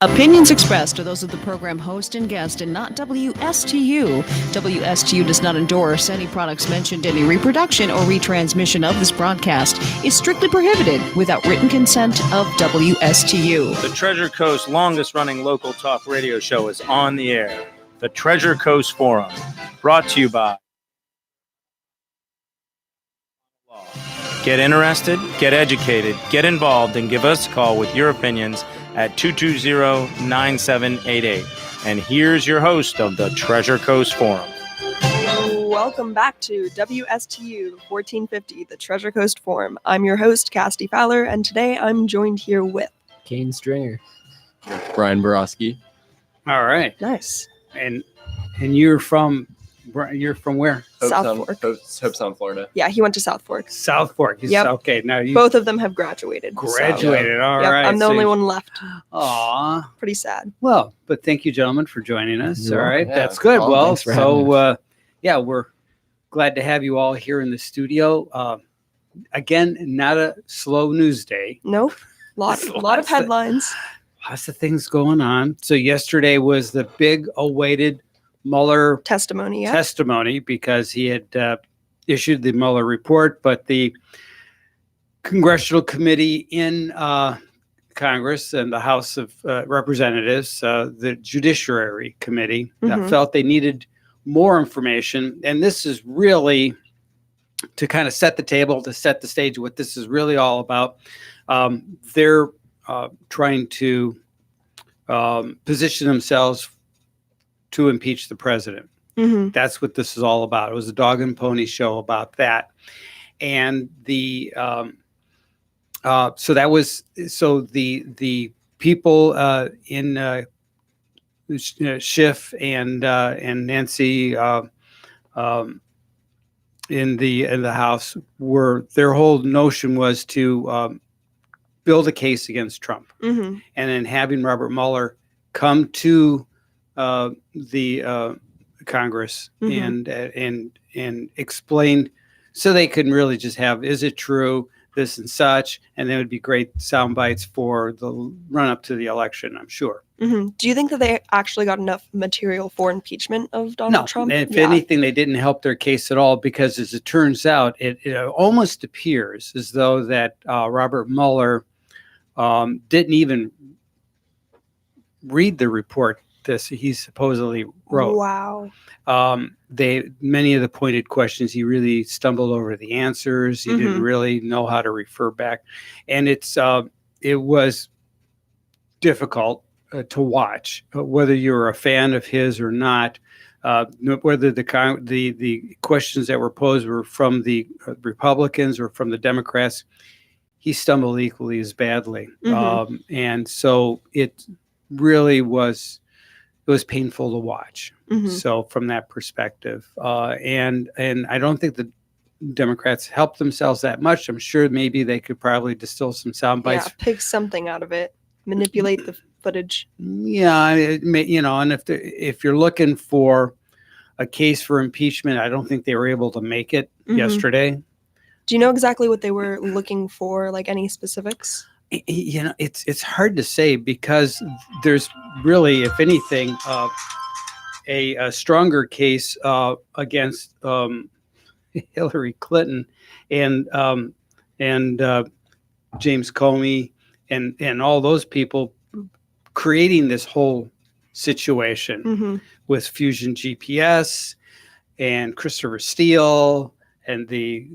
Opinions expressed are those of the program host and guest and not WSTU. WSTU does not endorse any products mentioned. Any reproduction or retransmission of this broadcast is strictly prohibited without written consent of WSTU. The Treasure Coast longest-running local talk radio show is on the air. The Treasure Coast Forum, brought to you by Get interested, get educated, get involved, and give us a call with your opinions at 220-9788. And here's your host of the Treasure Coast Forum. Welcome back to WSTU 1450, the Treasure Coast Forum. I'm your host, Cassidy Fowler, and today I'm joined here with Kane Stringer, Brian Borowski. All right. Nice. And you're from where? South Fork. Hope Sound, Florida. Yeah, he went to South Fork. South Fork. Yep. Okay. Now you Both of them have graduated. graduated. So. All Yep, right. I'm the only one left. Aw. Pretty sad. Well, but thank you, gentlemen, for joining us. You're All right. welcome. That's Yeah, good. no Well, thanks for having so we're glad to have you all here in the studio. Again, not a slow news day. Nope. Lot of Lots of- headlines. Lots of things going on. So yesterday was the big awaited Mueller Testimony, yeah. testimony because he had issued the Mueller report, but the congressional committee in Congress and the House of Representatives, the Judiciary Committee, felt they needed more information. And this is really to kind of set the table, to set the stage of what this is really all about. They're trying to position themselves to impeach the president. Mm-hmm. That's what this is all about. It was a dog and pony show about that. And the the people in Schiff and Nancy in the House their whole notion was to build a case against Trump, Mm-hmm. and then having Robert Mueller come to the Congress and explain, so they could really just have, is it true, this and such, and then it would be great sound bites for the run up to the election, I'm sure. Mm-hmm. Do you think that they actually got enough material for impeachment of Donald Trump? If anything, they didn't help their case at all, because as it turns out, it almost appears as though that Robert Mueller didn't even read the report he supposedly wrote. Wow. Many of the pointed questions, he really stumbled over the answers. He didn't Mhm. really know how to refer back, and it was difficult to watch, whether you're a fan of his or not. Whether the questions that were posed were from the Republicans or from the Democrats, he stumbled equally as badly. Mhm. And so it really was painful to watch. Mhm. So from that perspective, and I don't think the Democrats helped themselves that much. I'm sure maybe they could probably distill some sound bites. Yeah, pick something out of it. Manipulate the footage. Yeah, and if you're looking for a case for impeachment, I don't think they were able to make it Mhm. yesterday. Do you know exactly what they were looking for? Like any specifics? It's hard to say, because there's really, if anything, a stronger case against Hillary Clinton and James Comey and all those people creating this whole situation Mm-hmm. with Fusion GPS and Christopher Steele and the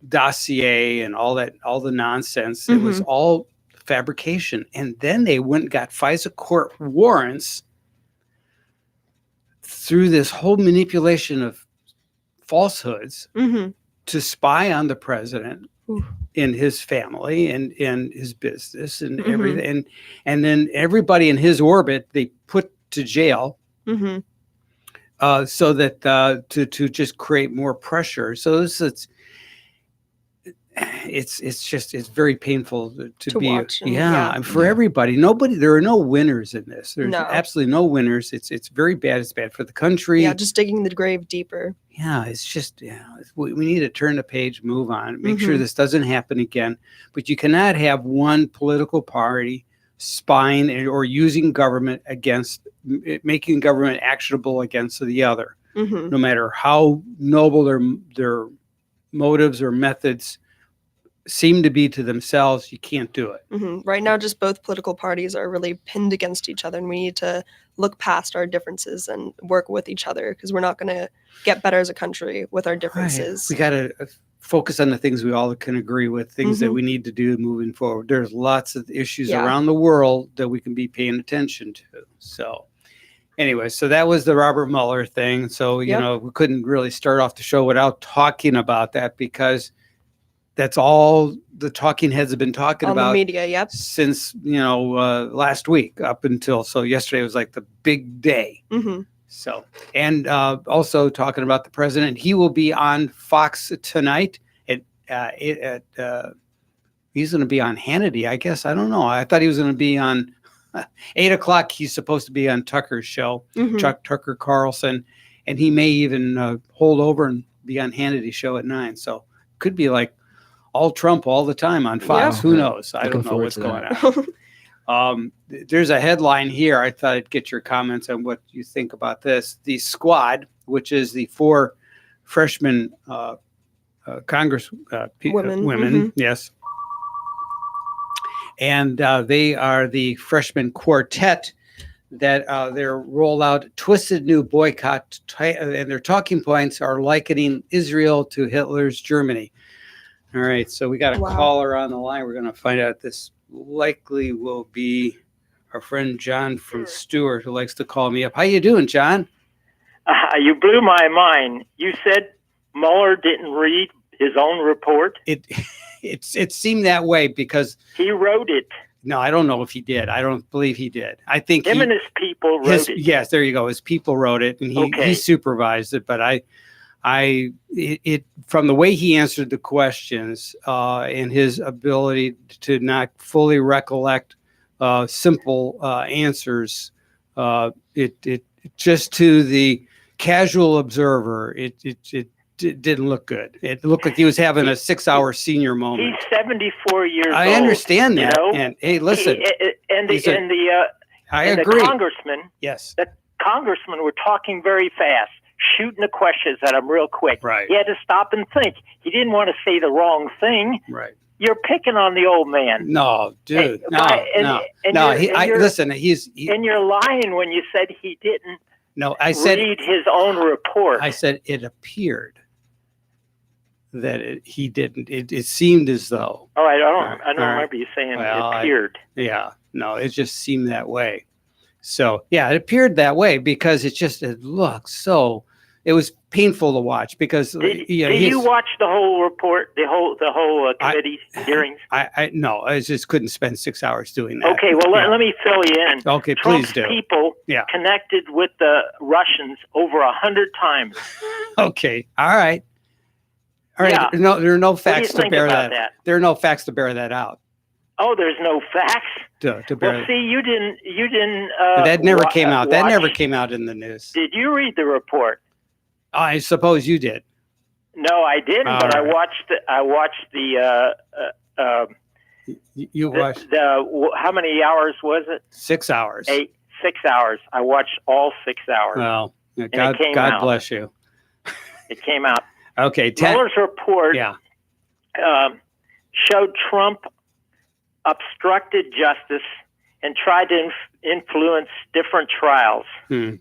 dossier and all the nonsense. It was all fabrication. And then they went and got FISA court warrants through this whole manipulation of falsehoods Mm-hmm. to spy on the president Oof. and his family and his business and Mhm. everything. And then everybody in his orbit, they put to jail. Mm-hmm. So that to just create more pressure. So it's very painful to be watch and- and for everybody. There are no winners in this. There's No. absolutely no winners. It's very bad. It's bad for the country. Yeah, just digging the grave deeper. Yeah, it's just we need to turn the page, move on, make sure Mhm. this doesn't happen again. But you cannot have one political party spying or using government making government actionable against the other. Mhm. No matter how noble their motives or methods seem to be to themselves, you can't do it. Right now, just both political parties are really pinned against each other, and we need to look past our differences and work with each other because we're not going to get better as a country with our differences. We got to focus on the things we all can agree with, things that we need to do moving forward. There's lots of issues around the world that we can be paying attention to. So anyway, so that was the Robert Mueller thing. So, you know, we couldn't really start off the show without talking about that because that's all the talking heads have been talking On about the media, since, last week up until, so yesterday was like the big day. So, and also talking about the president, he will be on Fox tonight he's going to be on Hannity, I guess. I don't know. I thought he was going to be on 8:00. He's supposed to be on Tucker's show, Tucker Carlson, and he may even hold over and be on Hannity's show at 9. So could be like all Trump all the time on Fox. Who knows? I don't know what's going on. There's a headline here. I thought I'd get your comments on what you think about this. The Squad, which is the 4 freshman Congress women, yes. And they are the freshman quartet that they're roll out twisted new boycott, and their talking points are likening Israel to Hitler's Germany. All right, so we got a caller on the line. We're going to find out this likely will be our friend John from Stewart, who likes to call me up. How you doing, John? You blew my mind. You said Mueller didn't read his own report? It seemed that way because he wrote it. No, I don't know if he did. I don't believe he did. I think him and his people wrote it. Yes, there you go. His people wrote it, and he supervised it. But from the way he answered the questions and his ability to not fully recollect simple answers, it just to the casual observer, it didn't look good. It looked like he was having a 6-hour senior moment. He's 74 years old. I understand that. You know? And hey, listen, I agree. The congressman, the congressmen were talking very fast, shooting the questions at him real quick. Right. He had to stop and think. He didn't want to say the wrong thing. Right. You're picking on the old man. No, dude. Listen, and you're lying when you said he didn't. No, I said read his own report. I said it appeared that he didn't. It seemed as though. Oh, I don't remember you saying it appeared. It just seemed that way. So yeah, it appeared that way because it looked so. It was painful to watch because did you watch the whole report, the whole committee hearings? No, I just couldn't spend 6 hours doing that. Okay, well let me fill you in. Okay, Trump's please do. People connected with the Russians over 100 times. Okay, all right. Yeah. No, there are no facts to bear that. There are no facts to bear that out. Oh, there's no facts to bear. Well, see, you didn't. That never came out. That never came out in the news. Did you read the report? I suppose you did. No, I didn't. But right. I watched the. You watched how many hours was it? 6 hours. 6 hours. I watched all 6 hours. Well, God bless you. It came out. Okay. Mueller's report showed Trump obstructed justice and tried to influence different trials. He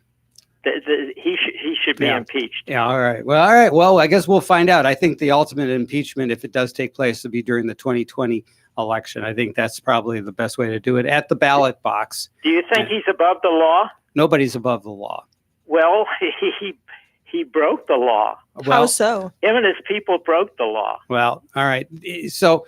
should be impeached. Yeah. All right. Well, I guess we'll find out. I think the ultimate impeachment, if it does take place, will be during the 2020 election. I think that's probably the best way to do it at the ballot box. Do you think he's above the law? Nobody's above the law. Well, he broke the law. Well, how so? Him and his people broke the law. Well, all right. So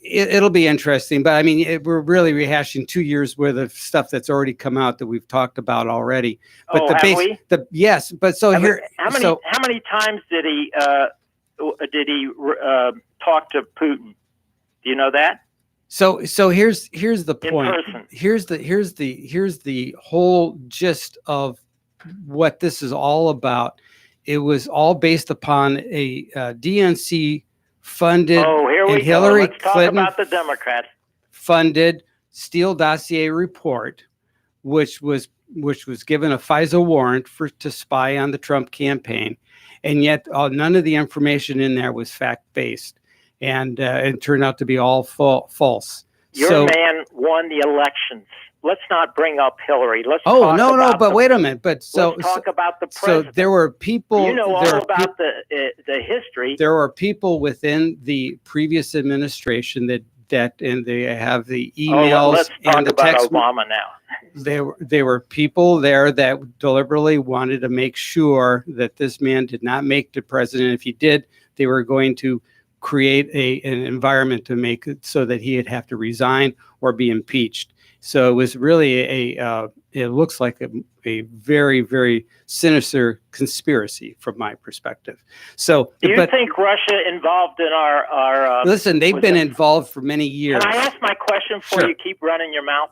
it'll be interesting. But I mean, we're really rehashing 2 years worth of stuff that's already come out that we've talked about already. But have we? Yes. But so here, how many times did he talk to Putin? Do you know that? So here's the point. Here's the whole gist of what this is all about. It was all based upon a DNC funded. Oh, here we Hillary go. Let's talk Clinton about the Democrats. funded Steele dossier report, which was given a FISA warrant to spy on the Trump campaign, and yet none of the information in there was fact-based, and it turned out to be all false. Your man won the elections. Let's not bring up Hillary. Let's talk no, about but wait a minute. But let's talk about the president. So there were people. You know all about the history. There are people within the previous administration and they have the emails let's talk and the about text. Obama now. There were people there that deliberately wanted to make sure that this man did not make the president. If he did, they were going to create an environment to make it so that he'd have to resign or be impeached. So it was really it looks like a very, very sinister conspiracy from my perspective. So, do you think Russia involved in our listen, they've been involved for many years. Can I ask my question before you keep running your mouth?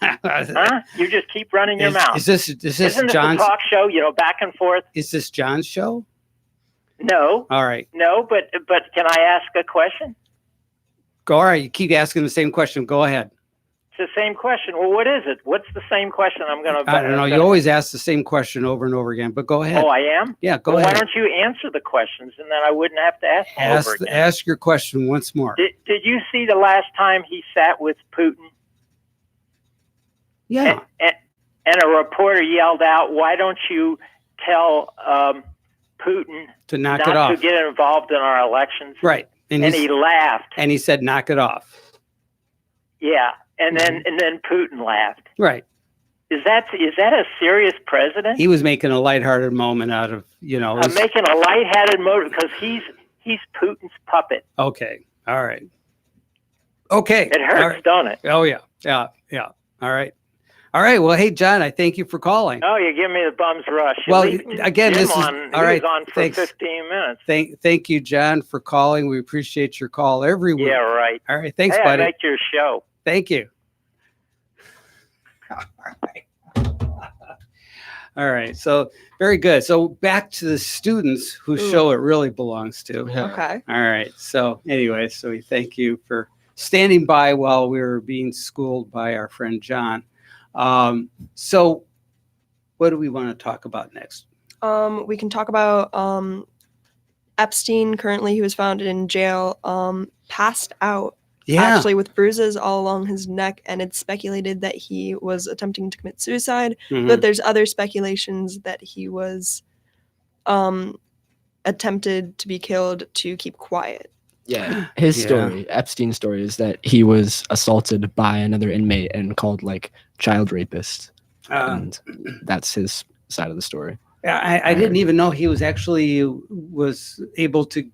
Huh? You just keep running your mouth. Isn't this John's a talk show? Back and forth. Is this John's show? No. All right. No, but can I ask a question? Go. All right. You keep asking the same question. Go ahead. It's the same question. Well, what is it? What's the same question I'm going to... I don't know. You always ask the same question over and over again, but go ahead. Oh, I am? Yeah, go ahead. Why don't you answer the questions, and then I wouldn't have to ask them over again. Ask your question once more. Did you see the last time he sat with Putin? Yeah. And a reporter yelled out, why don't you tell Putin to knock it off, to get involved in our elections? Right. And he laughed. And he said, knock it off. Yeah. And then Putin laughed. Right. Is that a serious president? He was making a lighthearted moment out of, I'm making a lightheaded moment because he's Putin's puppet. Okay. All right. Okay. It hurts, right. Don't it? Oh yeah. Yeah. Yeah. All right. All right. Well, hey, John, I thank you for calling. Oh, you give me the bum's rush. Well, again, this is all right. He was on for Thanks. 15 minutes. Thank you, John, for calling. We appreciate your call every week. Yeah, right. All right. Thanks, hey, buddy. I like your show. Thank you. All right. All right. So very good. So back to the students whose show it really belongs to. Yeah. Okay. All right. So anyway, so we thank you for standing by while we were being schooled by our friend John. So what do we want to talk about next? We can talk about Epstein. Currently, he was found in jail, passed out. Yeah. Actually, with bruises all along his neck, and it's speculated that he was attempting to commit suicide. Mhm. But there's other speculations that he was attempted to be killed to keep quiet. Yeah, his story, Epstein's story, is that he was assaulted by another inmate and called like child rapist, and that's his side of the story. I didn't even know he was able to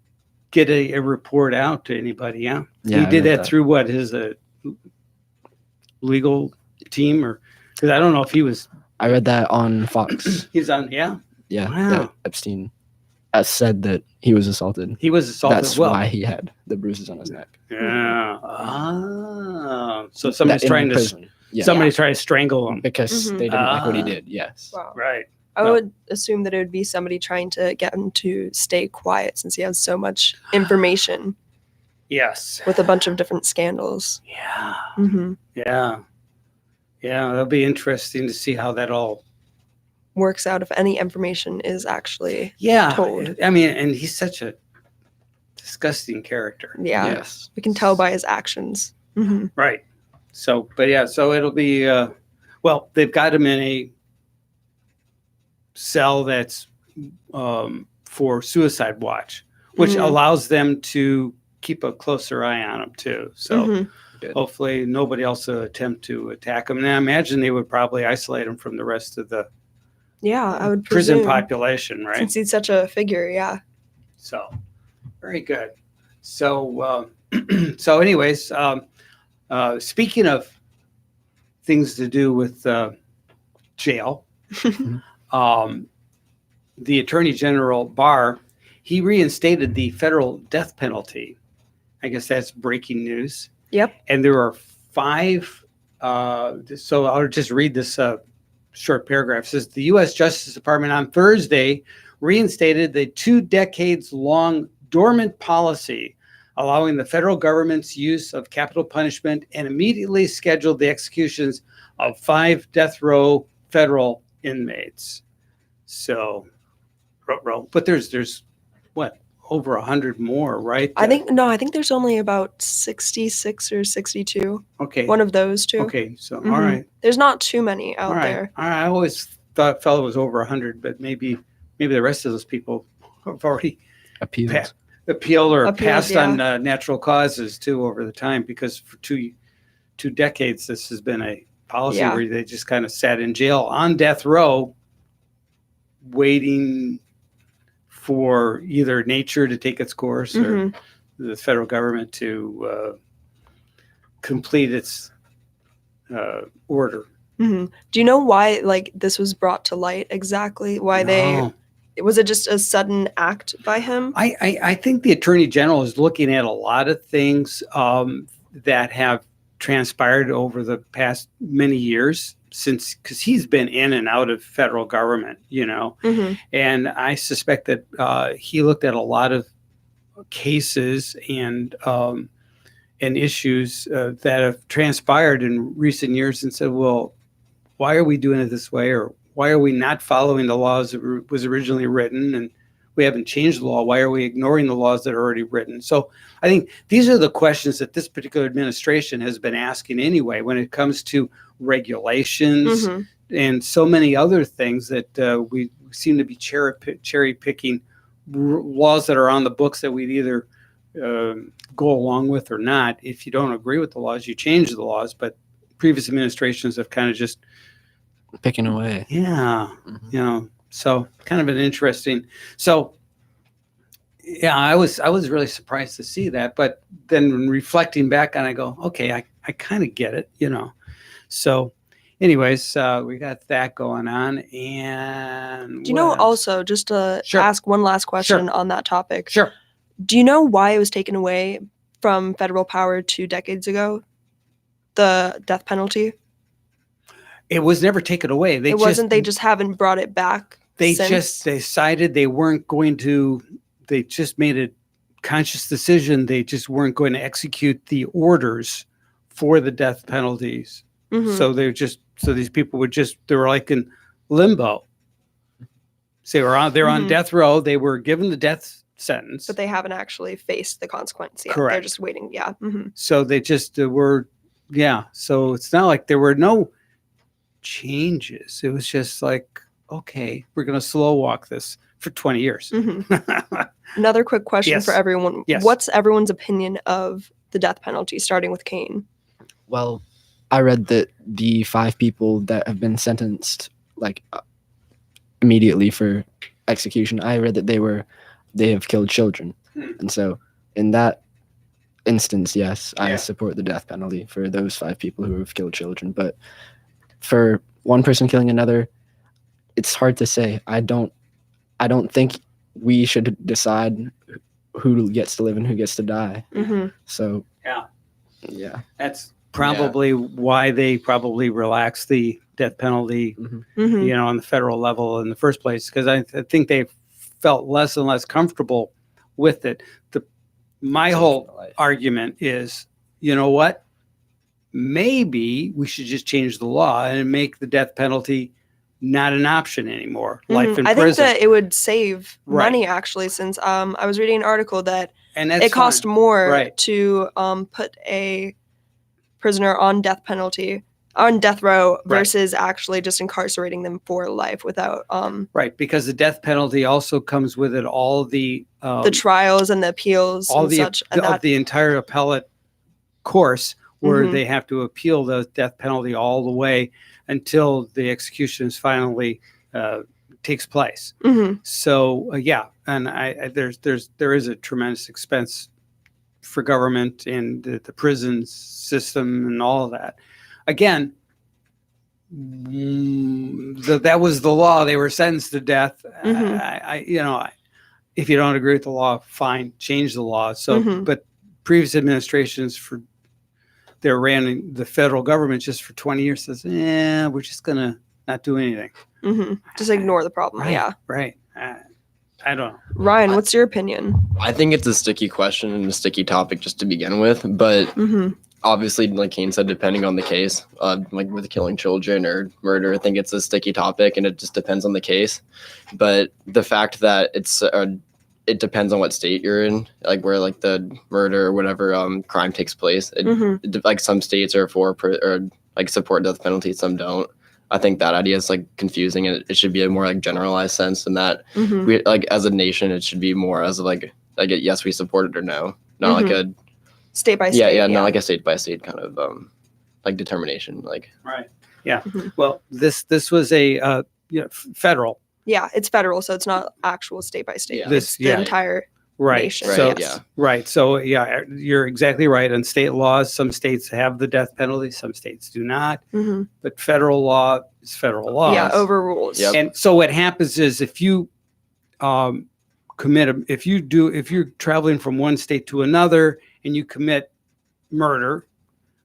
get a report out to anybody. Yeah, Yeah, he I did read that through what his legal team, or because I don't know if he was. I read that on Fox. He's on. Yeah. Yeah, Wow. that Epstein said that he was assaulted. He was assaulted That's as well. why he had the bruises on his neck. Yeah. So somebody's That in trying to prison. Yeah. somebody's trying to strangle him. Because Mhm. they didn't like what he Ah. did. Yes. Wow. Right. I No. would assume that it would be somebody trying to get him to stay quiet since he has so much information Yes. with a bunch of different scandals. Yeah. Hmm. Yeah. Yeah. That'll be interesting to see how that all. Works out if any information is actually Yeah. told. I mean, and he's such a disgusting character. yeah. Yes. We can tell by his actions. Hmm. Right. So, but yeah, so it'll be, well, they've got him in a cell that's for suicide watch, which Mhm. allows them to keep a closer eye on him too. So Mhm. hopefully nobody else will attempt to attack him. And I imagine they would probably isolate him from the rest of the Yeah, I would prison presume, population, right? since he's such a figure. Yeah. So, very good. So, so anyways, speaking of things to do with jail, the Attorney General Barr, he reinstated the federal death penalty. I guess that's breaking news. Yep. And there are 5. So I'll just read this short paragraph. It says the U.S. Justice Department on Thursday reinstated the 2 decades long dormant policy allowing the federal government's use of capital punishment, and immediately scheduled the executions of 5 death row federal inmates. So, but there's what, over 100 more, right? I think there's only about 66 or 62. Okay. One of those two. Okay. So, Mhm. all right. There's not too many out All right. there. I always felt it was over 100, but maybe the rest of those people have already Appeals. appealed or Appealed, passed yeah. on natural causes too over the time, because for two decades this has been a policy Yeah. where they just kind of sat in jail on death row waiting for either nature to take its course or Mhm. the federal government to complete its order. Mhm. Do you know why like this was brought to light exactly? Why No. was it just a sudden act by him? I think the attorney general is looking at a lot of things that have transpired over the past many years since, because he's been in and out of federal government, Mhm. and I suspect that he looked at a lot of cases and issues that have transpired in recent years and said, well, why are we doing it this way, or why are we not following the laws that was originally written, and we haven't changed the law? Why are we ignoring the laws that are already written? So I think these are the questions that this particular administration has been asking anyway when it comes to regulations Mhm. and so many other things that we seem to be cherry picking laws that are on the books that we'd either go along with or not. If you don't agree with the laws, you change the laws. But previous administrations have kind of just Picking away. yeah, Mhm. so kind of an interesting. So, yeah, I was really surprised to see that, but then reflecting back on, I go, okay, I kind of get it, So, anyways, we got that going on, and Do you know what else? also, just to Sure. ask one last question Sure. on that topic? Sure. Do you know why it was taken away from federal power 2 decades ago? The death penalty? It was never taken away. They just haven't brought it back They since? just decided they weren't going to. They just made a conscious decision. They just weren't going to execute the orders for the death penalties. Mhm. So these people they were like in limbo. So they were on Mhm. death row. They were given the death sentence. But they haven't actually faced the consequence yet. They're Correct. just waiting. Yeah. Mhm. So they just were, yeah. So it's not like there were no changes. It was just like, okay, we're going to slow walk this for 20 years. Mhm. Another quick question Yes. for everyone. Yes. What's everyone's opinion of the death penalty, starting with Kane? Well, I read that the 5 people that have been sentenced immediately for execution, I read that they have killed children. And so in that instance, yes, Yeah. I support the death penalty for those 5 people who have killed children. But for one person killing another, it's hard to say. I don't think we should decide who gets to live and who gets to die. Mhm. So Yeah. yeah. That's probably why they probably relaxed the death penalty, Mhm. on the federal level in the first place, because I think they felt less and less comfortable with it. My whole argument is, you know what? Maybe we should just change the law and make the death penalty not an option anymore. Life in I think prison. that it would save Right. money, actually, since I was reading an article that And that's it cost fine. more Right. to put a prisoner on death row Right. versus actually just incarcerating them for life without Right, because the death penalty also comes with it all the the trials and the appeals all and the such. And that, the entire appellate course where Mhm. they have to appeal the death penalty all the way until the execution is finally takes place. Mhm. So yeah, and there is a tremendous expense for government and the prison system and all of that. Again, that was the law. They were sentenced to death. Mhm. If you don't agree with the law, fine, change the law. So, Mhm. but previous administrations they ran the federal government just for 20 years says, we're just gonna not do anything. Mhm. Just ignore the problem. Right. Yeah. Right. I don't know. Ryan, what's your opinion? I think it's a sticky question and a sticky topic just to begin with, but Mm-hmm. obviously, like Kane said, depending on the case, like with killing children or murder, I think it's a sticky topic and it just depends on the case. But the fact that it depends on what state you're in, like where like the murder or whatever crime takes place. Like some states are or like support death penalty, some don't. I think that idea is like confusing, and it should be a more like generalized sense, and that Mm-hmm. we like as a nation, it should be more as like a yes, we support it or no, not like a State by state. yeah, not like a state by state kind of like determination. Like Right. Yeah. Mhm. Well, this was a federal. Yeah, it's federal, so it's not actual state by state. Yeah. It's the Yeah. entire Right. nation. Right, So, yeah. Right. So, yeah, you're exactly right. On state laws, some states have the death penalty, some states do not. hmm But federal law is federal law. Yeah, overrules. Yep. And so what happens is if you if you're traveling from one state to another and you commit murder,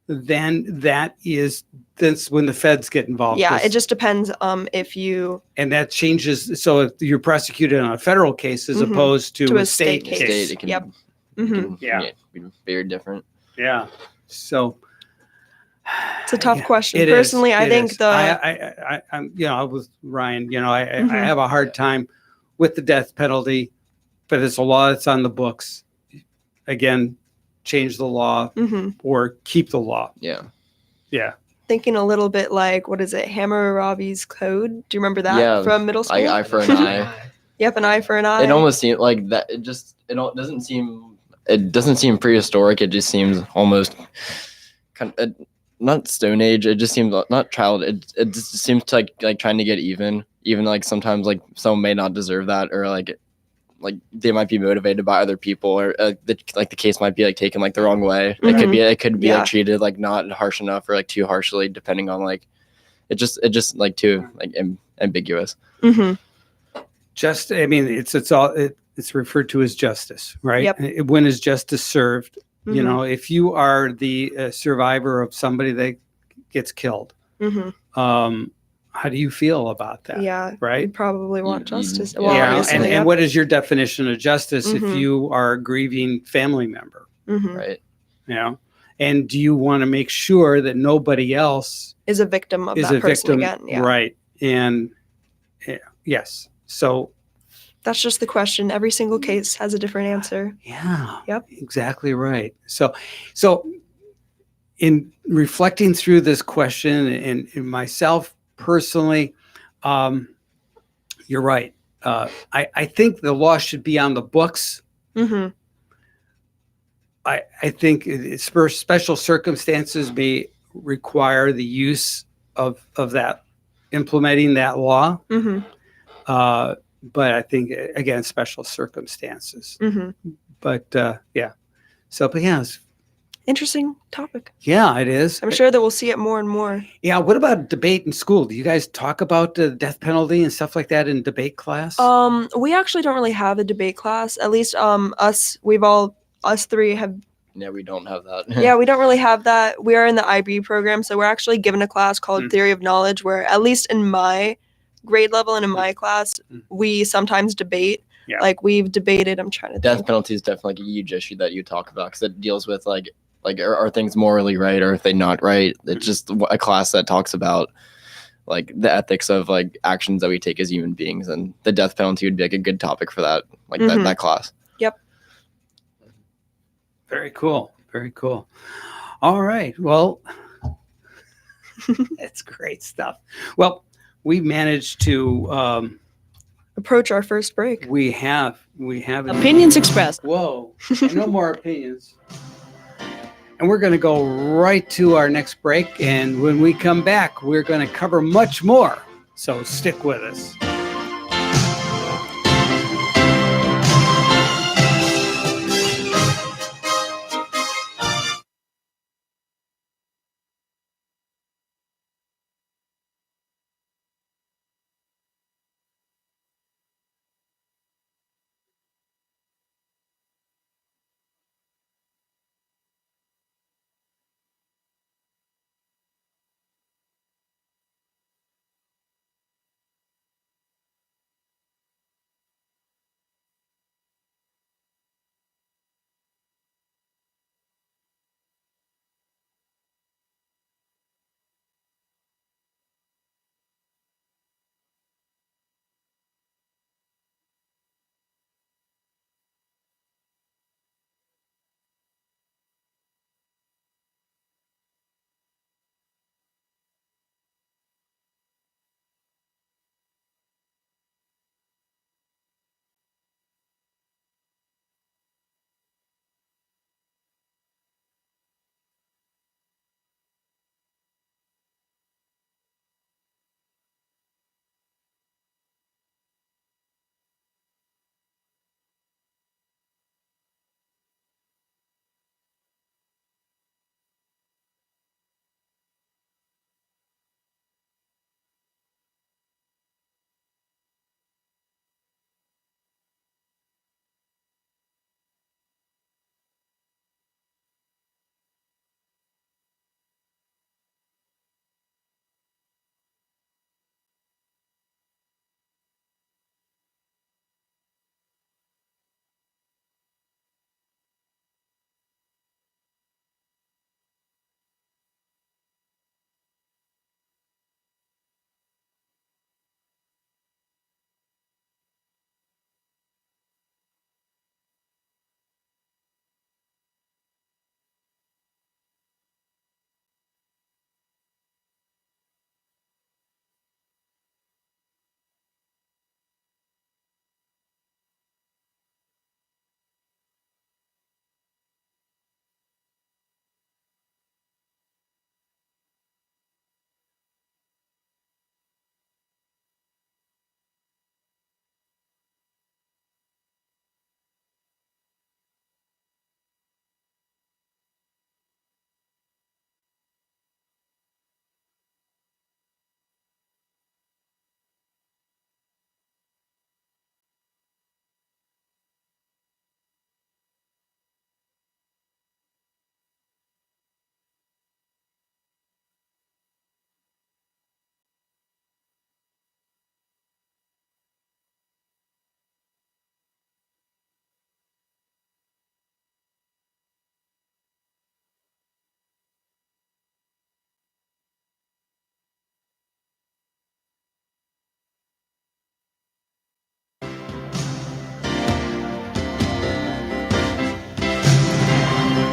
then that's when the feds get involved. Yeah, it just depends if you And that changes. So if you're prosecuted on a federal case as Mhm. opposed to, To a a state state case. case. it can, Yep. it hmm can, Yeah. be very different. Yeah. So it's a tough Yeah, question. it is, Personally, I it think is. the I'm with Ryan. I Mhm. have a hard time with the death penalty, but it's a law that's on the books. Again, change the law mhm. or keep the law. Yeah. Yeah. Thinking a little bit like what is it, Hammurabi's Code? Do you remember that Yeah, from middle school? Eye for an eye. Yep, an eye for an eye. It almost seems like that. Doesn't seem. It doesn't seem prehistoric. It just seems almost kind of not Stone Age. It just seems not child. It just seems to like trying to get even. Even like sometimes like someone may not deserve that, or like they might be motivated by other people, or the case might be like taken like the wrong way. It could be Yeah. like treated like not harsh enough or like too harshly, depending on like it just like too like ambiguous. hmm It's referred to as justice, right? Yep. When is justice served? You Mhm. know, if you are the survivor of somebody that gets killed, hmm how do you feel about that? Yeah, Right. you probably want You- you- justice. yeah. Well, Yeah, obviously, and yep. what is your definition of justice if Mhm. you are a grieving family member? Mhm. Right. You know, and do you want to make sure that nobody else is a victim of is that a person victim? again. Yeah, Right. And yes. So that's just the question. Every single case has a different answer. yeah. Yep. Exactly right. So in reflecting through this question and myself personally, you're right. I think the law should be on the books. hmm I think for special circumstances may require the use of that, implementing that law. hmm But I think again, special circumstances. hmm But yeah. So, but yeah, Interesting topic. yeah, it is. I'm sure that we'll see it more and more. Yeah. What about debate in school? Do you guys talk about the death penalty and stuff like that in debate class? We actually don't really have a debate class. At least us three have Yeah, we don't have that. yeah, we don't really have that. We are in the IB program, so we're actually given a class called Mm. Theory of Knowledge, where at least in my grade level and in my class, Mm. we sometimes debate. Yeah. Like we've debated. I'm trying to Death think. penalty is definitely like a huge issue that you talk about because it deals with like are things morally right or are they not right? It's just a class that talks about like the ethics of like actions that we take as human beings, and the death penalty would be like a good topic for that, like Mhm. that class. Very cool. Very cool. All right. Well, that's great stuff. Well, we managed to. Approach our first break. We have. Opinions expressed. Whoa! No more opinions. And we're going to go right to our next break. And when we come back, we're going to cover much more. So stick with us.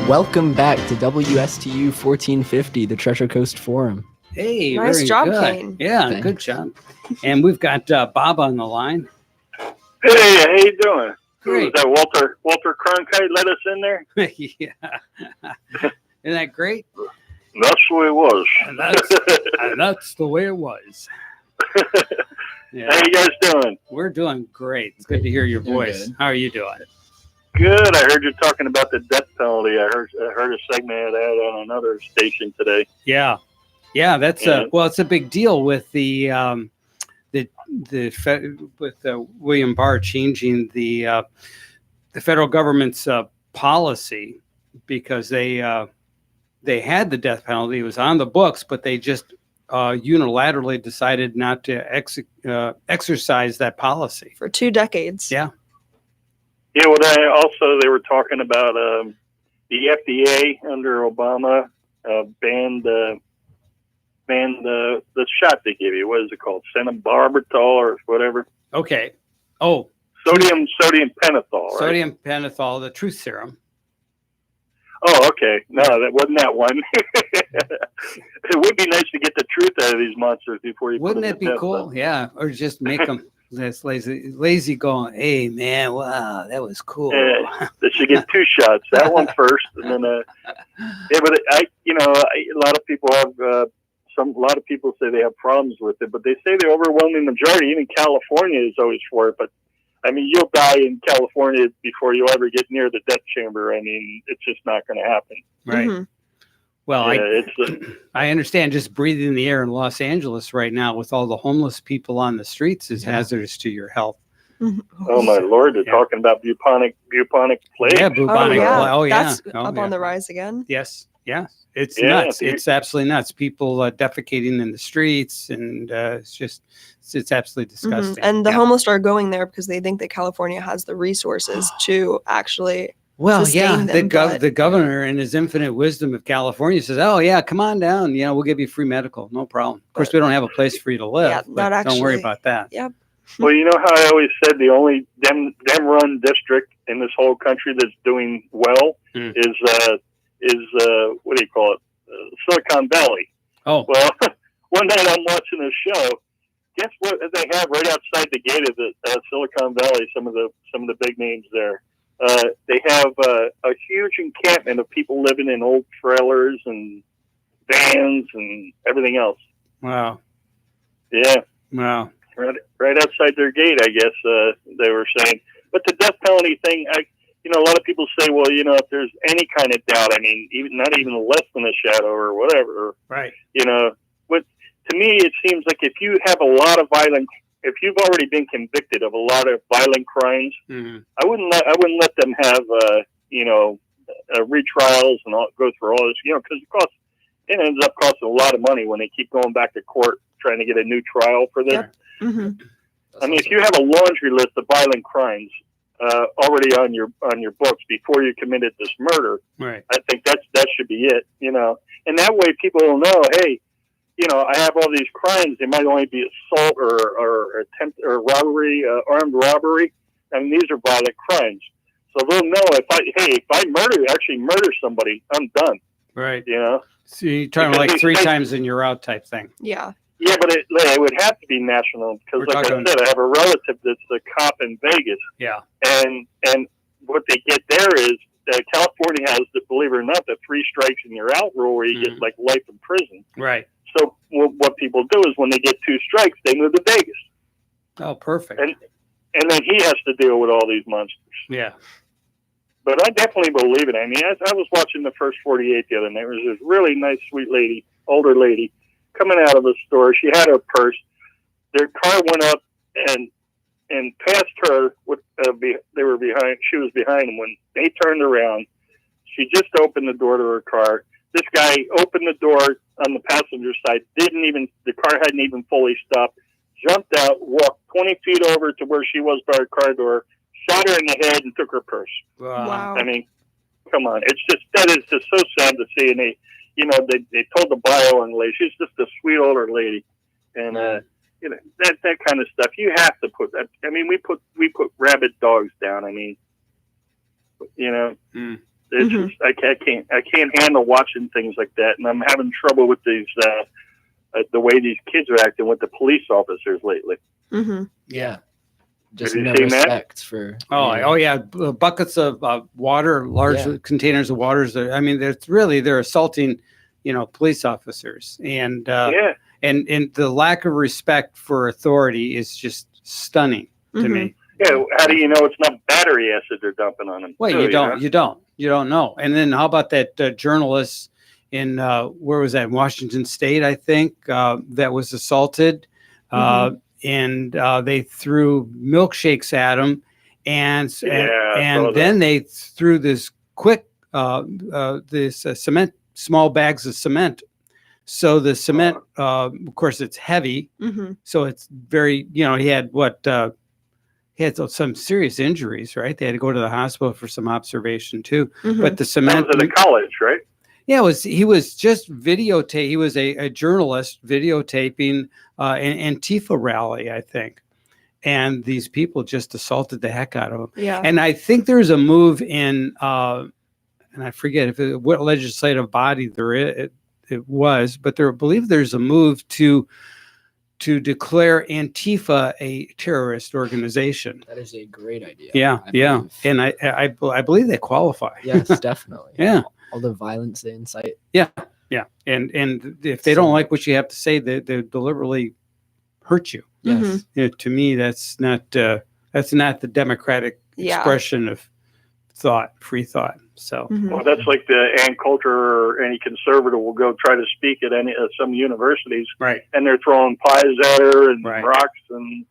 Welcome back to WSTU 1450, the Treasure Coast Forum. Hey, Nice very job, good. Kane. Yeah, Thanks. good job. And we've got Bob on the line. Hey, how you doing? Great. Who was that Walter Cronkite let us in there? Yeah. Isn't that great? That's the way it was. And that's the way it was. Yeah. How you guys doing? We're doing great. It's good to hear your Doing voice. good. How are you doing? Good. I heard you talking about the death penalty. I heard a segment of that on another station today. Yeah. Yeah, that's Yeah. it's a big deal with the William Barr changing the federal government's policy, because they had the death penalty. It was on the books, but they just unilaterally decided not to exercise that policy. For 2 decades. Yeah. Yeah. Well, they were talking about the FDA under Obama banned the shot they give you. What is it called? Phenobarbital or whatever. Okay. Oh, Sodium pentothal. Right? sodium pentothal, the truth serum. Oh, okay. No, that wasn't that one. It would be nice to get the truth out of these monsters before you. Wouldn't put that them be to death, cool? though. Yeah. Or just make them this lazy going, hey, man, wow, that was cool. Yeah, they should get 2 shots. That one first, and then yeah. But a lot of people have a lot of people say they have problems with it, but they say the overwhelming majority, even California, is always for it. But I mean, you'll die in California before you'll ever get near the death chamber. I mean, it's just not going to happen. Right. Mhm. Well, Yeah, I understand just breathing the air in Los Angeles right now with all the homeless people on the streets is hazardous to your health. Mhm. oh my Lord, they're Yeah. talking about bubonic plague. Yeah, Oh, bubonic yeah. plague. Oh, yeah. That's Oh, up yeah. on the rise again. Yes. Yeah. It's Yeah, nuts. It's absolutely nuts. People defecating in the streets, and it's absolutely disgusting. And the Yeah. homeless are going there because they think that California has the resources to actually. Well, yeah, sustain them, but- the governor, in his infinite wisdom of California, says, "Oh yeah, come on down. You know, we'll give you free medical, no problem. Of course, we don't have a place for you to live. Yeah, but not don't worry actually. about that." Yep. Well, you know how I always said the only dem run district in this whole country that's doing well Mm. is what do you call it? Silicon Valley. Oh, Well, one night I'm watching a show. Guess what they have right outside the gate of the Silicon Valley? Some of the big names there. They have a huge encampment of people living in old trailers and vans and everything else. wow, Yeah, wow. right outside their gate, I guess they were saying. But the death penalty thing, a lot of people say, well, if there's any kind of doubt, I mean, not even less than a shadow or whatever, Right. But to me, it seems like if you have a lot of if you've already been convicted of a lot of violent crimes, Hmm. I wouldn't let them have retrials and go through all this, because it ends up costing a lot of money when they keep going back to court trying to get a new trial for this. Yep. hmm I mean, if you have a laundry list of violent crimes already on your books before you committed this murder, Right. I think that should be it. And that way people will know, hey, I have all these crimes. They might only be assault or attempt or robbery, armed robbery. I mean, these are violent crimes. So they'll know if I actually murder somebody, I'm done. Right. Because So you're talking like 3 times and you're out type thing. Yeah. Yeah, but it would have to be national because, We're like talking- I said, I have a relative that's a cop in Vegas, Yeah. and what they get there is California has, believe it or not, the 3 strikes and you're out rule, where you get like life in prison. Right. So what people do is when they get 2 strikes, they move to Vegas, Oh, perfect. and then he has to deal with all these monsters. Yeah. But I definitely believe it. I mean, I was watching the first 48 the other night. There was this really nice, sweet lady, older lady, coming out of a store. She had her purse. Their car went up and passed her. They were behind. She was behind them when they turned around. She just opened the door to her car. This guy opened the door on the passenger side. The car hadn't even fully stopped. Jumped out, walked 20 feet over to where she was by her car door, shot her in the head, and took her purse. Wow. I mean, come on. That is just so sad to see. And they told the bio young lady, she's just a sweet older lady. And, that kind of stuff, you have to put that. I mean, we put rabid dogs down. I mean, It's Mhm. just, I can't handle watching things like that, and I'm having trouble with these the way these kids are acting with the police officers lately. Mm-hmm. Yeah. Just Have you no seen that? respect for. Oh yeah, buckets of water, large Yeah. containers of waters. I mean, they're assaulting, police officers, and Yeah. and the lack of respect for authority is just stunning to Mhm. me. Yeah. How do you know it's not battery acid they're dumping on them? Well, too, you don't know? know. And then how about that journalist in where was that? Washington State, I think, that was assaulted, and they threw milkshakes at him, and Yeah, then they threw this cement, small bags of cement. So the cement, of course, it's heavy, Mm-hmm. so it's very, he had he had some serious injuries, right? They had to go to the hospital for some observation too. Mm-hmm. But the That cement, was at the college, right? yeah, he was just videotape. He was a journalist videotaping an Antifa rally, I think, and these people just assaulted the heck out of him. Yeah. And I think there's a move in, and I forget what legislative body it was, but I believe there's a move to declare Antifa a terrorist organization. That is a great idea. Yeah, I yeah, believe. and I believe they qualify. Yes, definitely. Yeah. All the violence they incite. Yeah, and if they don't like what you have to say, they deliberately hurt you. Yes. To me, that's not the democratic Yeah. expression of free thought. So Mhm. Well, that's like the Ann Coulter or any conservative will go try to speak at some universities, right, and they're throwing pies at her and Right. rocks and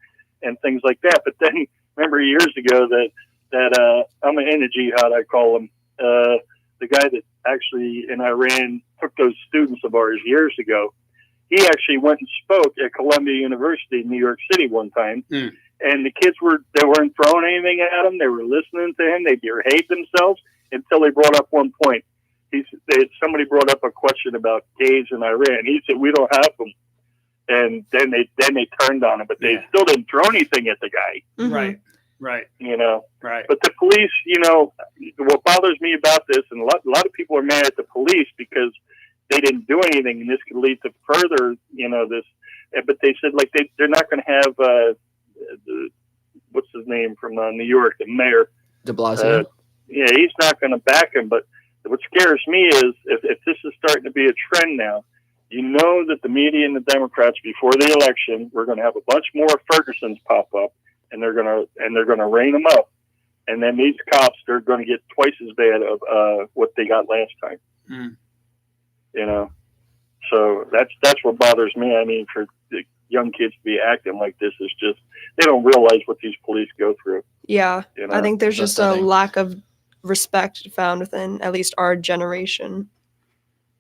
things like that. But then remember years ago that I'm in a jihad, I call him, the guy that actually in Iran took those students of ours years ago. He actually went and spoke at Columbia University in New York City one time. Mm. And the kids they weren't throwing anything at him. They were listening to him. They behave themselves until they brought up one point. Somebody brought up a question about gays in Iran. He said, "We don't have them." And then they turned on him, but they Yeah. still didn't throw anything at the guy, Mhm. right. But the police, what bothers me about this, and a lot of people are mad at the police because they didn't do anything, and this could lead to further, this. But they said like they're not going to have what's his name from New York, the mayor. De Blasio. Yeah, he's not going to back him. But what scares me is if this is starting to be a trend now, that the media and the Democrats before the election, we're going to have a bunch more Fergusons pop up, and they're going to rein them up, and then these cops, they're going to get twice as bad of what they got last time. Mm. So that's what bothers me. I mean, for the young kids to be acting like this is just, they don't realize what these police go through. Yeah. I think there's That's just the a thing. lack of respect found within at least our generation.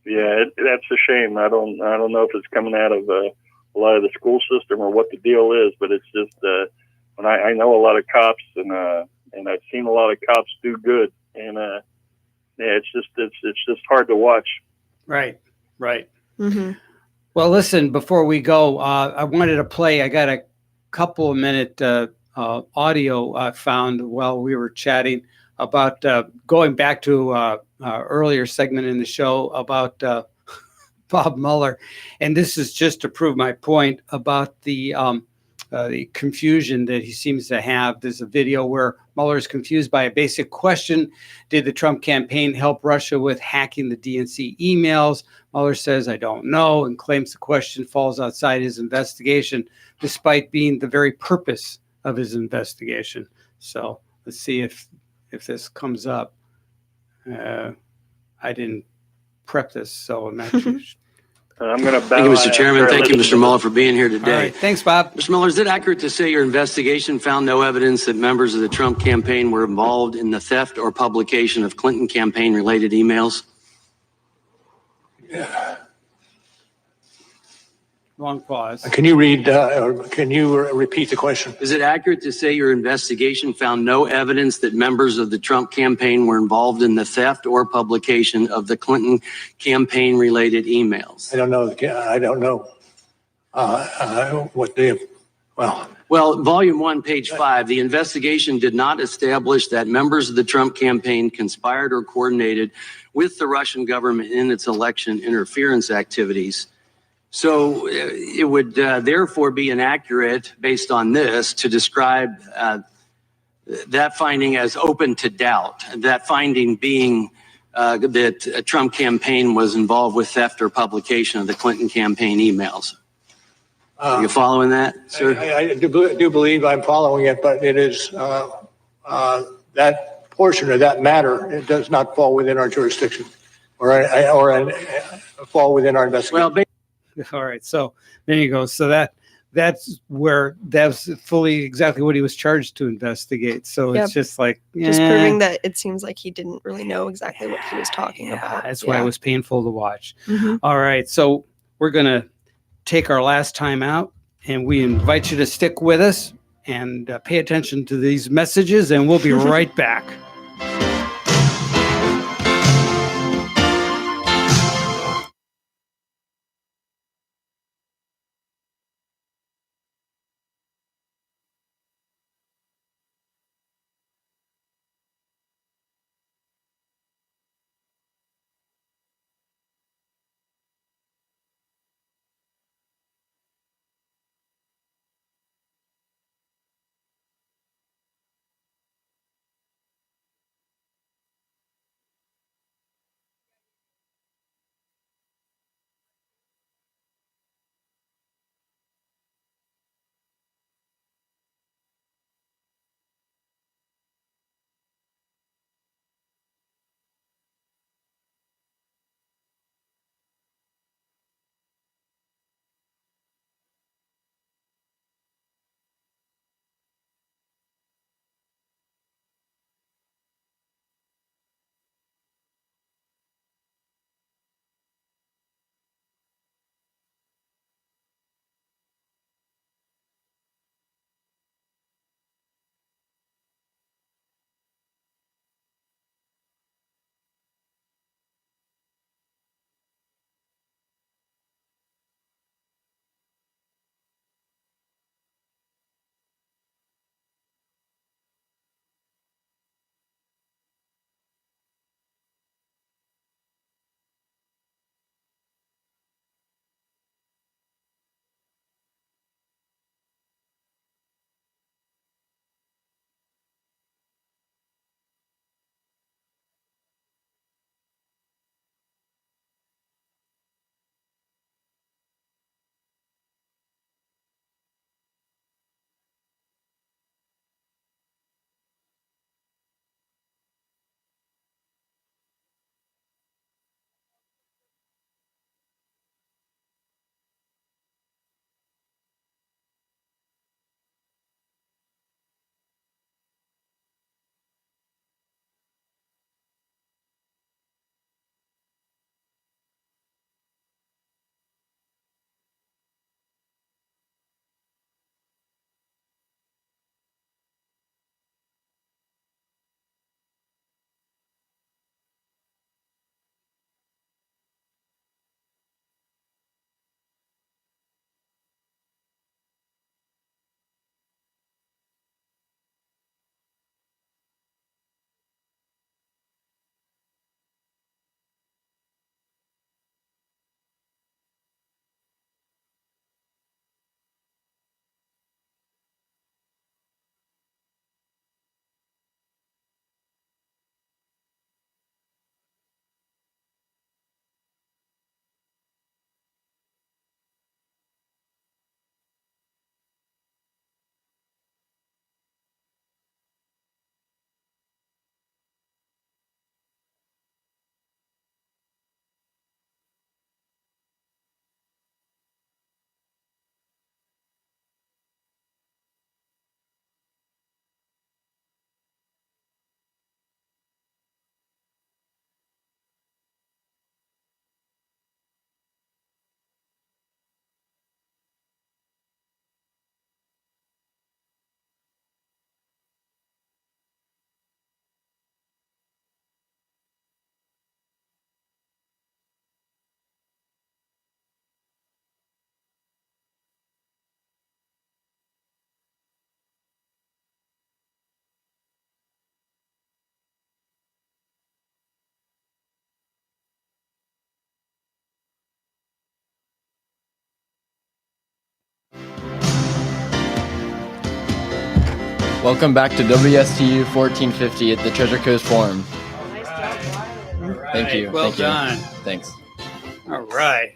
Yeah, that's a shame. I don't know if it's coming out of a lot of the school system or what the deal is, but it's just when I know a lot of cops and I've seen a lot of cops do good, and it's just hard to watch. Right. Mm-hmm. Well, listen, before we go, I wanted to play. I got a couple of minute audio I found while we were chatting about going back to earlier segment in the show about Bob Mueller, and this is just to prove my point about the confusion that he seems to have. There's a video where Mueller is confused by a basic question: did the Trump campaign help Russia with hacking the DNC emails? Mueller says, "I don't know," and claims the question falls outside his investigation, despite being the very purpose of his investigation. So let's see if this comes up. I didn't prep this, so I'm actually. I'm going to. Thank you, Mr. Chairman. Thank you, Mr. Mueller, for being here All today. right, thanks, Bob. Mr. Mueller, is it accurate to say your investigation found no evidence that members of the Trump campaign were involved in the theft or publication of Clinton campaign-related emails? Long pause. Can you read, or can you repeat the question? Is it accurate to say your investigation found no evidence that members of the Trump campaign were involved in the theft or publication of the Clinton campaign-related emails? I don't know. I don't know what the Well, volume 1, page 5, the investigation did not establish that members of the Trump campaign conspired or coordinated with the Russian government in its election interference activities. So it would therefore be inaccurate, based on this, to describe that finding as open to doubt, that finding being that a Trump campaign was involved with theft or publication of the Clinton campaign emails. Are you following that, sir? I do believe I'm following it, but it is that portion of that matter, it does not fall within our jurisdiction or fall within our investigation. Well, all right. So there you go. So that's fully exactly what he was charged to investigate. So Yep. it's just like Just proving that it seems like he didn't really know exactly what he was talking about. That's why it was painful to watch. Mhm. All right. So we're going to take our last time out, and we invite you to stick with us and pay attention to these messages, and we'll be right back. Welcome back to WSTU 1450 at the Treasure Coast Forum. Thank you. Well Thank you. done. Thanks. All right.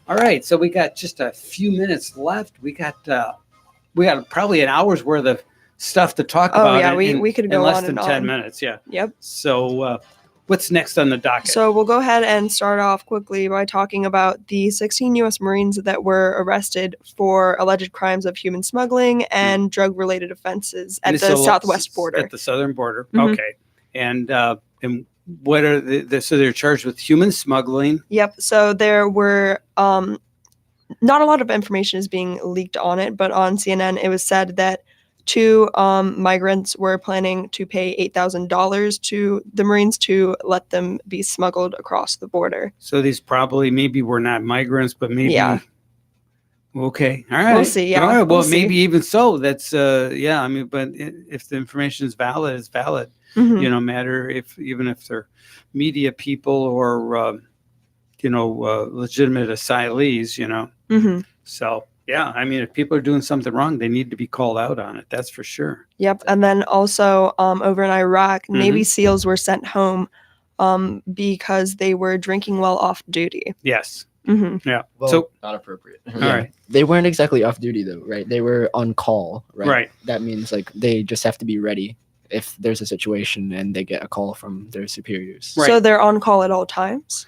All right. So we got just a few minutes left. We got probably an hour's worth of stuff to talk Oh, about. yeah, in, we could in go less on than and 10 on. minutes. Yeah. Yep. So what's next on the docket? So we'll go ahead and start off quickly by talking about the 16 U.S. Marines that were arrested for alleged crimes of human smuggling and drug-related offenses at the southwest border. At the southern border. Mhm. Okay. And what are so they're charged with human smuggling. Yep. So there were not a lot of information is being leaked on it, but on CNN it was said that 2 migrants were planning to pay $8,000 to the Marines to let them be smuggled across the border. So these probably maybe were not migrants, but maybe. Yeah. Okay. All right. We'll see, yeah, All right. Well, we'll see. maybe even so. That's yeah. I mean, but if the information is valid, it's valid. Mhm. You know, matter even if they're media people or legitimate asylees. You know. Mhm. So yeah, I mean, if people are doing something wrong, they need to be called out on it. That's for sure. Yep. And then also over in Iraq, Navy SEALs were sent home because they were drinking while off duty. Yes. Hmm. Yeah. Well, so Not appropriate. all right. They weren't exactly off duty though, right? They were on call, right? Right. That means like they just have to be ready if there's a situation and they get a call from their superiors. Right. So they're on call at all times.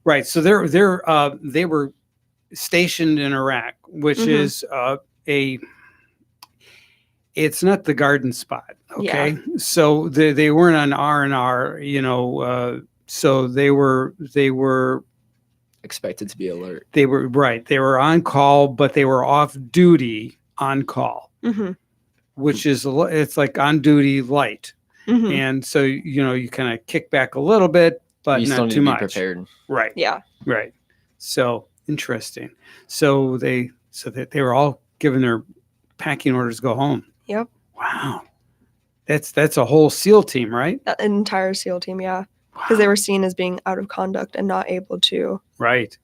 Right. So they were stationed in Iraq, which Mhm. is it's not the garden spot. Okay. So they weren't on R&R, so they were Expected to be alert. they were on call, but they were off duty on call, Hmm. which is it's like on duty light. Hmm. And so, you kind of kick back a little bit, but You still not need too to be much. prepared. Right. Yeah. Right. So interesting. So they were all given their packing orders to go home. Yep. Wow. That's a whole SEAL team, right? An entire SEAL team. Yeah. Because they were seen as being out of conduct and not able to. Right.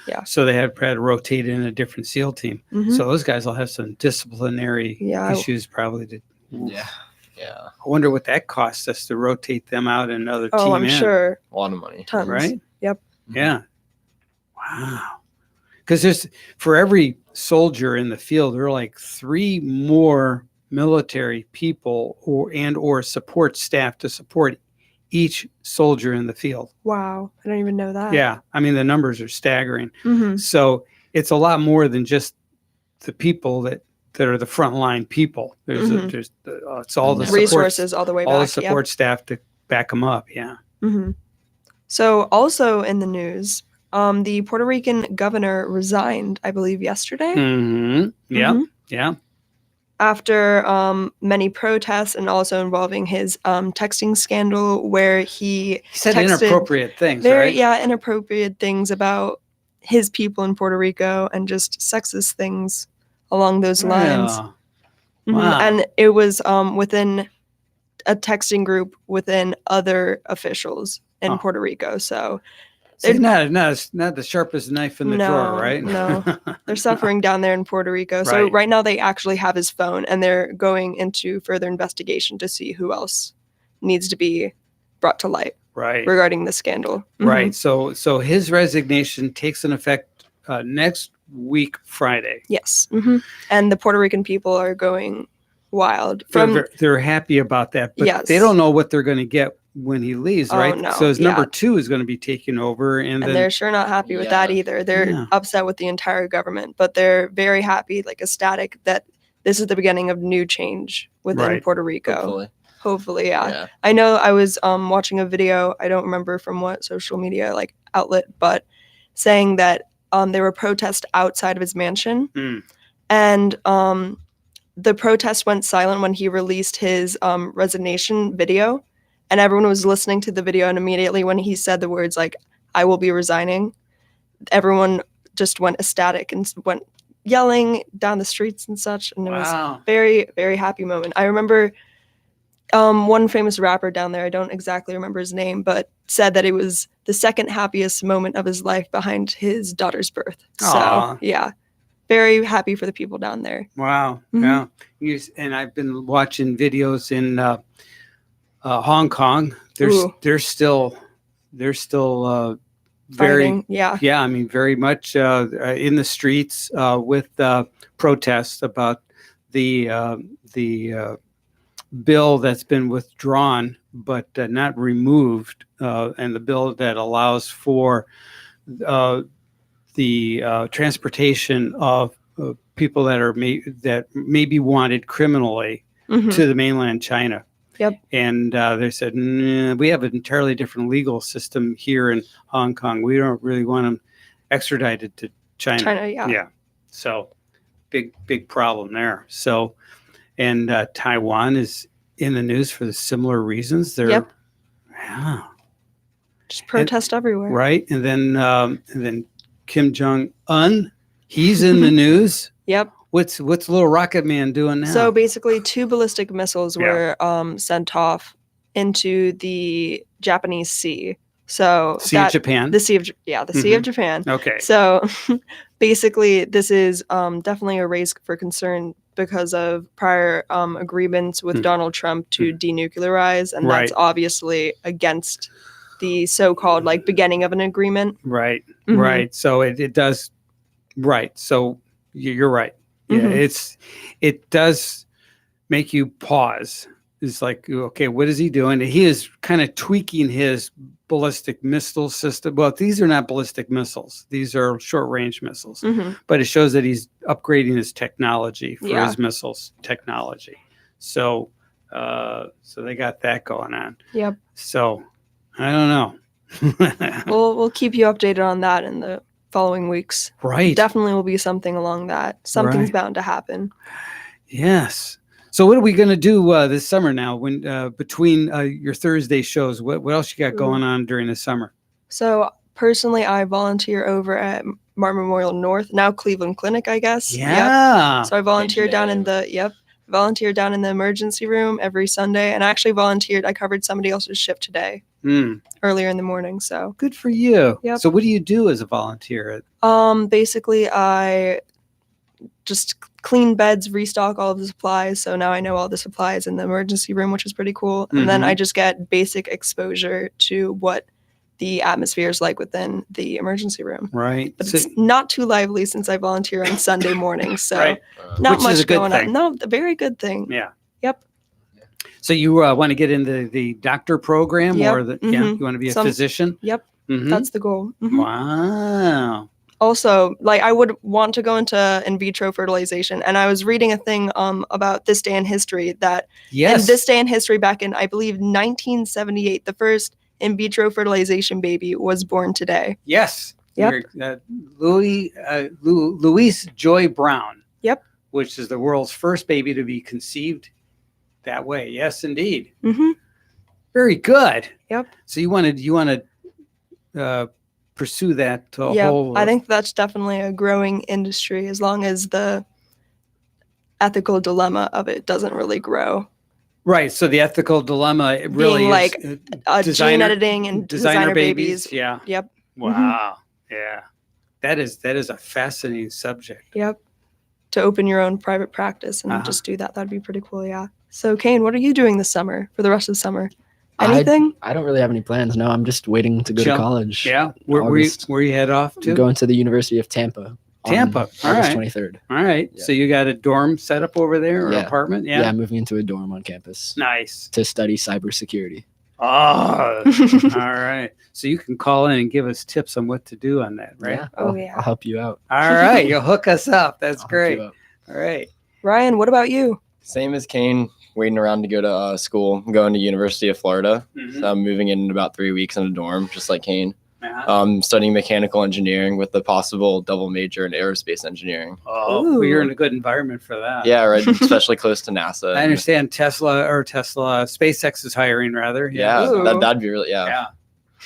Yeah. So they had to rotate in a different SEAL team. Mhm. So those guys will have some disciplinary Yeah. issues probably. Yeah. I wonder what that costs us to rotate them out and another Oh, team I'm in. sure. A lot of money. Tons. Right? Yep. Yeah. Wow. Because for every soldier in the field, there are like 3 more military people or support staff to support each soldier in the field. Wow. I don't even know that. Yeah. I mean, the numbers are staggering. Hmm. So it's a lot more than just the people that are the frontline people. There's it's all the support, Resources all the way back. all the Yep. support staff to back them up. Yeah. Hmm. So also in the news, the Puerto Rican governor resigned, I believe, yesterday. Mm-hmm. Yeah. Mhm. Yeah. After many protests and also involving his texting scandal where he He said texted inappropriate things, very right? inappropriate things about his people in Puerto Rico and just sexist things along those lines. Yeah. Mhm. Wow. And it was within a texting group within other officials in Oh. Puerto Rico. So So he's not the sharpest knife in the drawer, right? No, they're suffering down there in Puerto Rico. So Right. right now they actually have his phone and they're going into further investigation to see who else needs to be brought to light Right. regarding the scandal. Mhm. Right. So his resignation takes an effect next week, Friday. Yes. Hmm. And the Puerto Rican people are going wild. They're happy about that, but Yes. they don't know what they're going to get when he leaves, Oh, right? no. So his Yeah. number 2 is going to be taken over, and And then they're sure not happy with that either. They're Yeah. upset with the entire government, but they're very happy, like ecstatic that this is the beginning of new change within Right. Puerto Rico. Hopefully. Hopefully, yeah. Yeah. I know I was watching a video, I don't remember from what social media like outlet, but saying that there were protests outside of his mansion. Mm. And the protest went silent when he released his resignation video. And everyone was listening to the video, and immediately when he said the words like, "I will be resigning," everyone just went ecstatic and went yelling down the streets and such. And it was Wow. very, very happy moment. I remember one famous rapper down there, I don't exactly remember his name, but said that it was the second happiest moment of his life behind his daughter's birth. Aw. So yeah, very happy for the people down there. Wow. Mhm. Yeah. And I've been watching videos in Hong Kong. Ooh. They're still very Fighting. Yeah. yeah. I mean, very much in the streets with protests about the bill that's been withdrawn but not removed, and the bill that allows for the transportation of people that are that may be wanted criminally Mhm. to the mainland China. Yep. And they said, we have an entirely different legal system here in Hong Kong. We don't really want them extradited to China. China, yeah. Yeah. So big problem there. So, and Taiwan is in the news for the similar reasons. They're, Yep. yeah. Just protest everywhere. Right. And then Kim Jong Un, he's in the news. Yep. What's little rocket man doing now? So basically, 2 ballistic missiles Yeah. were sent off into the Japanese Sea. So Sea of Japan? the Sea of the Sea of Mhm. Japan. Okay. So basically, this is definitely a raise for concern because of prior agreements with Donald Trump to denuclearize, and that's Right. obviously against the so-called like beginning of an agreement. Right. Mhm. Right. So it does. Right. So you're right. Yeah. Mhm. It does make you pause. It's like, okay, what is he doing? He is kind of tweaking his ballistic missile system. Well, these are not ballistic missiles. These are short range missiles, Mhm. but it shows that he's upgrading his technology for Yeah. his missiles technology. So, so they got that going on. Yep. So I don't know. We'll keep you updated on that in the following weeks. Right. Definitely will be something along that. Something's Right. bound to happen. Yes. So what are we going to do this summer now? When between your Thursday shows, what else you got Ooh. going on during the summer? So personally, I volunteer over at Martin Memorial North, now Cleveland Clinic, I guess. Yep. Yeah. So I volunteer down in the emergency room every Sunday, and I actually volunteered. I covered somebody else's shift today Mm, earlier in the morning. So good for you. Yep. So what do you do as a volunteer? basically, I just clean beds, restock all of the supplies. So now I know all the supplies in the emergency room, which is pretty cool. And then Mhm. I just get basic exposure to what the atmosphere is like within the emergency room. Right. But So- it's not too lively since I volunteer on Sunday mornings. So Right. not Which much is a good going thing. on. No, a very good thing. yeah. Yep. So you want to get into the doctor program, Yep. or you want to be a Some- physician? Yep. Mhm. That's the goal. Mhm. Wow. Also, like I would want to go into in vitro fertilization, and I was reading a thing about this day in history that Yes. in this day in history back in I believe 1978, the first in vitro fertilization baby was born today. Yes. Yep. Louise Joy Brown. Yep. Which is the world's first baby to be conceived that way. Yes, indeed. Mm-hmm. Very good. Yep. So you want to pursue that Yeah, whole. I think that's definitely a growing industry as long as the ethical dilemma of it doesn't really grow. Right. So the ethical dilemma it really Being is like gene designer- editing and designer babies. Yeah. Yep. Wow. Yeah. That is a fascinating subject. Yep. To open your own private practice and Uh-huh. just do that. That'd be pretty cool. Yeah. So, Kane, what are you doing this summer for the rest of the summer? Anything? I don't really have any plans. No, I'm just waiting to go Chill. to college. Yeah. Where August. you head off to? I'm going to the University of Tampa. on Tampa. All August right. 23rd. All right. Yeah. So you got a dorm set up over there or Yeah. apartment? Yeah. Yeah. I'm moving into a dorm on campus Nice. to study cybersecurity. Oh, all right. So you can call in and give us tips on what to do on that, right? Yeah, Oh, I'll, yeah. I'll help you out. All right. You'll hook us up. That's I'll hook great. you up. All right. Ryan, what about you? Same as Kane, waiting around to go to school. I'm going to University of Florida. Mhm. So I'm moving in about 3 weeks in a dorm, just like Kane. Uh-huh. Studying mechanical engineering with a possible double major in aerospace engineering. Oh, well, you're Ooh. in a good environment for that. Yeah, right. Especially close to NASA. I understand SpaceX is hiring rather. Yeah, Ooh. that'd be really, yeah.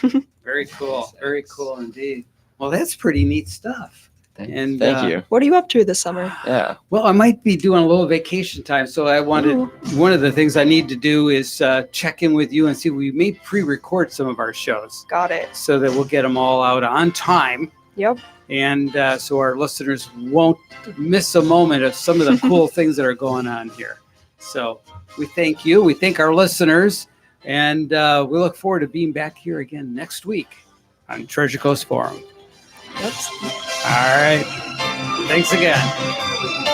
Yeah. Very cool. Very cool indeed. Well, that's pretty neat stuff. Thanks. And Thank you. What are you up to this summer? Yeah. Well, I might be doing a little vacation time, so I wanted Ooh. one of the things I need to do is check in with you and see we may pre-record some of our shows Got it. so that we'll get them all out on time Yep. And so our listeners won't miss a moment of some of the cool things that are going on here. So we thank you. We thank our listeners. And we look forward to being back here again next week on Treasure Coast Forum. Yep. All right. Thanks again.